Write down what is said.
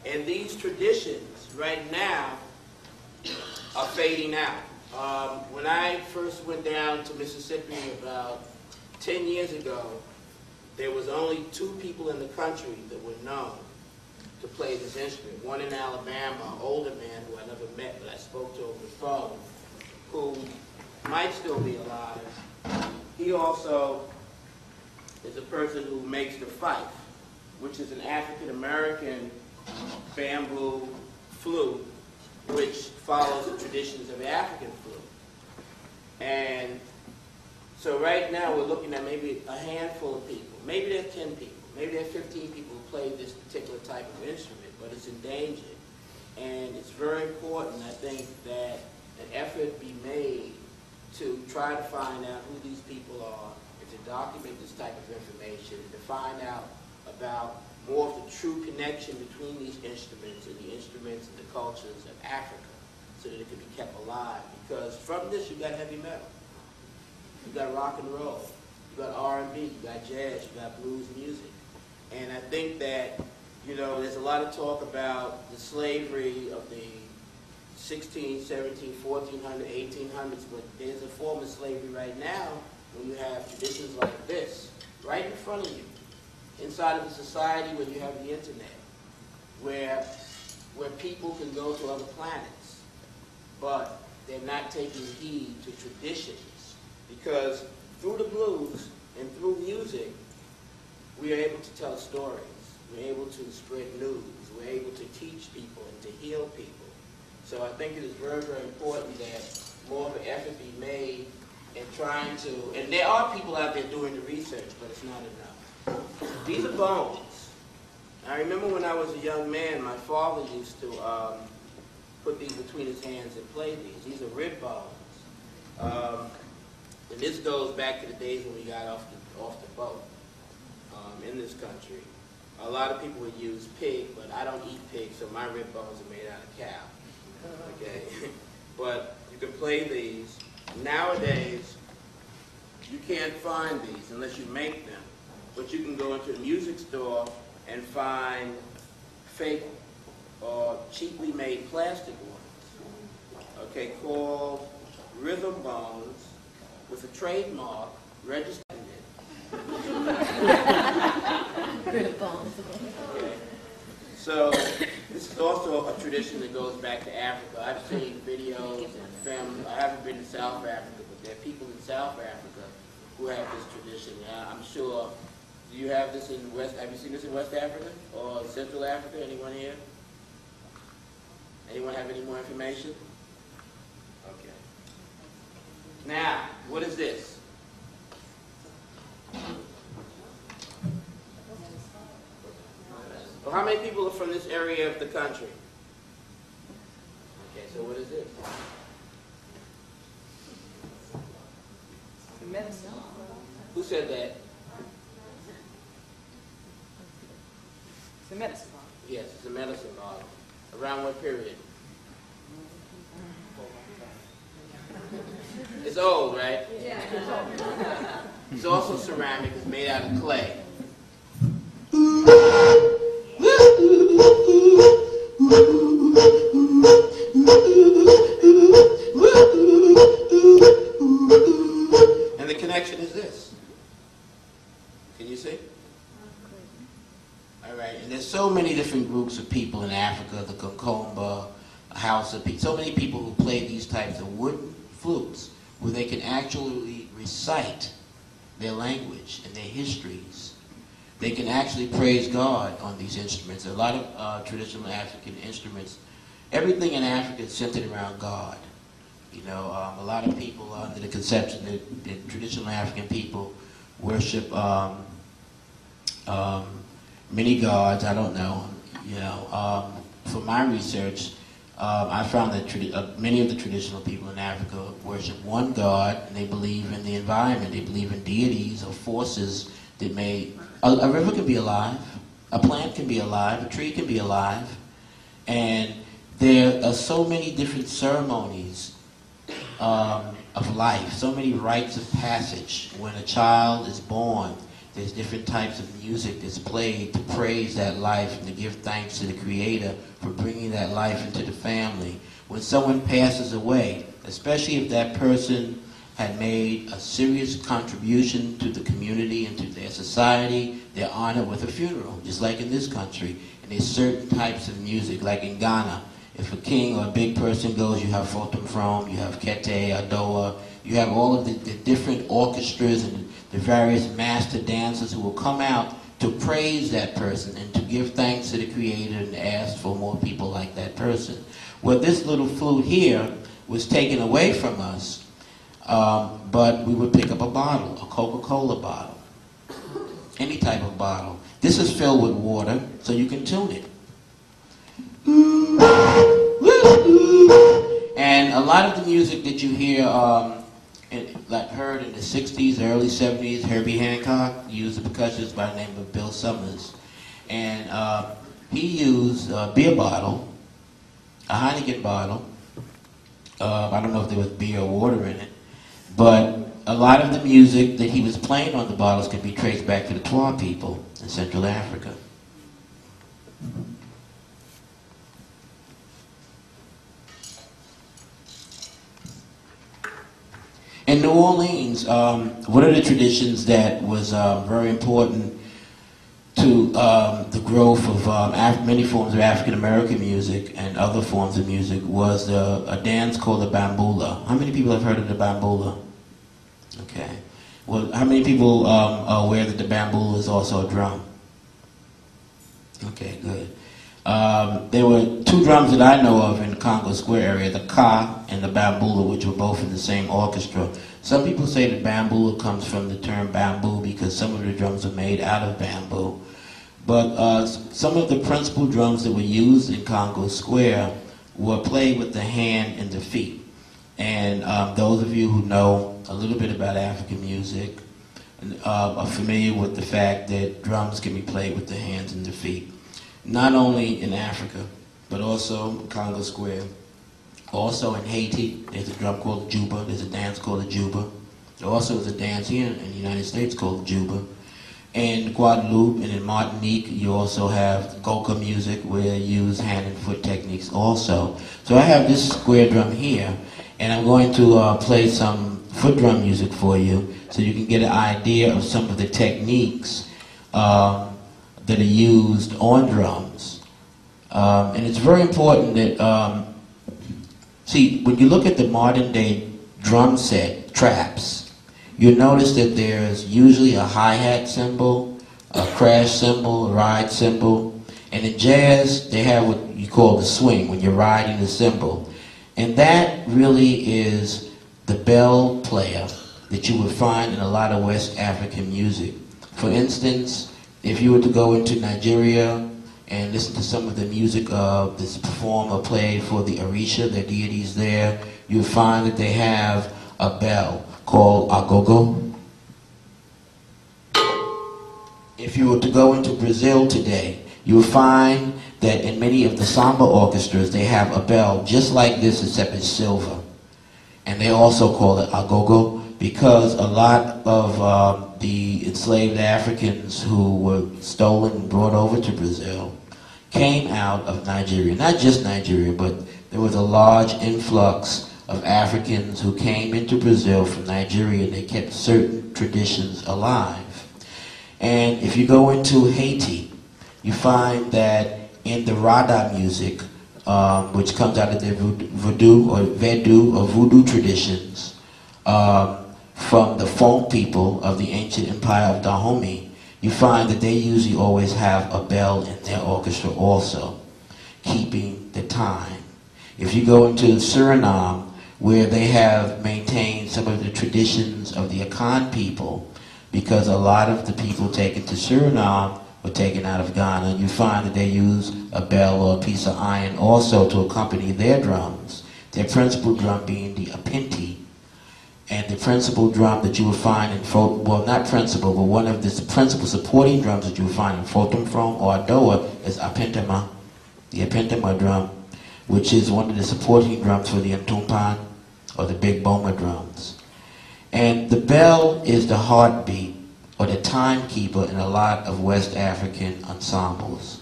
And these traditions right now are fading out. When I first went down to Mississippi about 10 years ago, there was only 2 people in the country that were known to play this instrument. One in Alabama, an older man who I never met, but I spoke to over the phone, who might still be alive. He also is a person who makes the fife, which is an African-American bamboo flute, which follows the traditions of African flute. And so right now we're looking at maybe a handful of people. Maybe there's 10 people. Maybe there's 15 people who play this particular type of instrument, but it's endangered. And it's very important, I think, that an effort be made to try to find out who these people are, and to document this type of information, and to find out about more of the true connection between these instruments and the instruments and the cultures of Africa, so that it can be kept alive. Because from this, you got heavy metal, you got rock and roll, you got R&B, you got jazz, you got blues music. And I think that, you know, there's a lot of talk about the slavery of the 16, 17, 1400, 1800s, but there's a form of slavery right now when you have traditions like this right in front of you, inside of a society where you have the internet, where people can go to other planets, but they're not taking heed to traditions, because through the blues and through music, we are able to tell stories, we're able to spread news, we're able to teach people and to heal people. So I think it is very, very important that more of an effort be made in trying to, and there are people out there doing the research, but it's not enough. These are bones. I remember when I was a young man, my father used to put these between his hands and play these. These are rib bones. And this goes back to the days when we got off the boat in this country. A lot of people would use pig, but I don't eat pig, so my rib bones are made out of cow. Okay, but you can play these. Nowadays, you can't find these unless you make them, but you can go into a music store and find fake or cheaply made plastic ones, okay, called rhythm bones with a trademark registered in it. Okay. So this is also a tradition that goes back to Africa. I've seen videos and family. I haven't been to South Africa, but there are people in South Africa who have this tradition. I'm sure. Do you have this in West? Have you seen this in West Africa or Central Africa? Anyone here? Anyone have any more information? Okay. Now, what is this? Well, how many people are from this area of the country? Okay, so what is this? Medicine. Who said that? It's a medicine bottle. Yes, it's a medicine bottle. Around what period? It's old, right? Yeah. It's also ceramic. It's made out of clay. And the connection is this. Can you see? All right, and there's so many different groups of people in Africa, the Kakomba, Hausa people, so many people who play these types of wooden flutes where they can actually recite their language and their histories. They can actually praise God on these instruments. A lot of traditional African instruments, everything in Africa is centered around God. You know, a lot of people are under the conception that traditional African people worship many gods. I don't know. You know, for my research, I found that many of the traditional people in Africa worship one God, and they believe in the environment. They believe in deities or forces that may... A river can be alive, a plant can be alive, a tree can be alive, and there are so many different ceremonies of life, so many rites of passage. When a child is born, There's different types of music that's played to praise that life and to give thanks to the Creator for bringing that life into the family. When someone passes away, especially if that person had made a serious contribution to the community and to their society, they're honored with a funeral, just like in this country. And there's certain types of music, like in Ghana. If a king or a big person goes, you have Fotum From, you have Kete, Adoa, you have all of the different orchestras and the various master dancers who will come out to praise that person and to give thanks to the Creator and ask for more people like that person. Well, this little flute here was taken away from us, but we would pick up a bottle, a Coca-Cola bottle, any type of bottle. This is filled with water, so you can tune it. And a lot of the music that you hear, like heard in the 60s, early 70s, Herbie Hancock used the percussionist by the name of Bill Summers. And he used a beer bottle, a Heineken bottle. I don't know if there was beer or water in it, but a lot of the music that he was playing on the bottles can be traced back to the Twa people in Central Africa. In New Orleans, one of the traditions that was very important to the growth of many forms of African American music and other forms of music was a dance called the Bambula. How many people have heard of the Bambula? Okay. Well, how many people are aware that the Bambula is also a drum? Okay, good. There were two drums that I know of in the Congo Square area, the Ka and the Bambula, which were both in the same orchestra. Some people say that Bambula comes from the term bamboo because some of the drums are made out of bamboo. But some of the principal drums that were used in Congo Square were played with the hand and the feet. And those of you who know a little bit about African music are familiar with the fact that drums can be played with the hands and the feet. Not only in Africa, but also in Congo Square. Also in Haiti, there's a drum called the Juba. There's a dance called the Juba. There also is a dance here in the United States called the Juba. In Guadeloupe and in Martinique, you also have Goka music where you use hand and foot techniques also. So I have this square drum here, and I'm going to play some foot drum music for you so you can get an idea of some of the techniques that are used on drums. And it's very important that, see, when you look at the modern day drum set, traps, you notice that there's usually a hi-hat cymbal, a crash cymbal, a ride cymbal, and in jazz, they have what you call the swing, when you're riding the cymbal. And that really is the bell player that you would find in a lot of West African music. For instance, if you were to go into Nigeria and listen to some of the music that's performed or played for the Orisha, the deities there, you'll find that they have a bell called agogo. If you were to go into Brazil today, you'll find that in many of the samba orchestras, they have a bell just like this, except it's silver. And they also call it agogo because a lot of the enslaved Africans who were stolen and brought over to Brazil came out of Nigeria. Not just Nigeria, but there was a large influx of Africans who came into Brazil from Nigeria, and they kept certain traditions alive. And if you go into Haiti, you find that in the Rada music, which comes out of their voodoo traditions, from the Fon people of the ancient empire of Dahomey, you find that they usually always have a bell in their orchestra also, keeping the time. If you go into Suriname, where they have maintained some of the traditions of the Akan people, because a lot of the people taken to Suriname were taken out of Ghana, you find that they use a bell or a piece of iron also to accompany their drums, their principal drum being the apinti. And the principal drum that you will find in, well, not principal, but one of the principal supporting drums that you will find in Fotum From or Adoa is apintama, the apintama drum, which is one of the supporting drums for the Ntumpan or the big Boma drums. And the bell is the heartbeat or the timekeeper in a lot of West African ensembles.